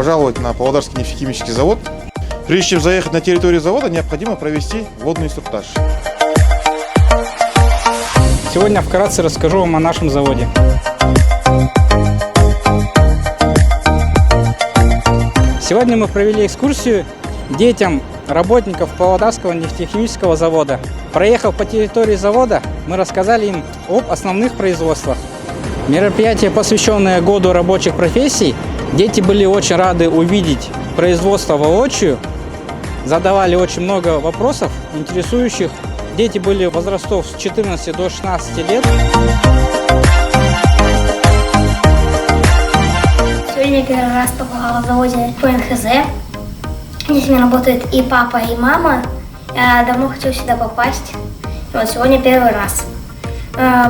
пожаловать на Павлодарский нефтехимический завод. Прежде чем заехать на территорию завода, необходимо провести вводный инструктаж. Сегодня вкратце расскажу вам о нашем заводе. Сегодня мы провели экскурсию детям работников Павлодарского нефтехимического завода. Проехав по территории завода, мы рассказали им об основных производствах. Мероприятие, посвященное году рабочих профессий, дети были очень рады увидеть производство воочию, задавали очень много вопросов, интересующих. Дети были возрастов с 14 до 16 лет. Сегодня я первый раз побывала в заводе по НХЗ. Здесь у меня работают и папа, и мама. Я давно хотела сюда попасть. И вот сегодня первый раз.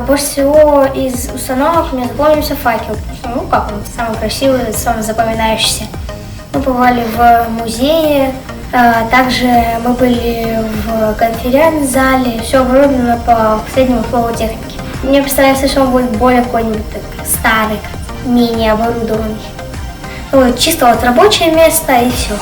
Больше всего из установок мне запомнился факел. Ну как он, самый красивый, самый запоминающийся. Мы побывали в музее, также мы были в конференц-зале. Все оборудовано по последнему слову техники. Мне представляется, что он будет более какой-нибудь старый, менее оборудованный. Ну, чисто вот рабочее место и все.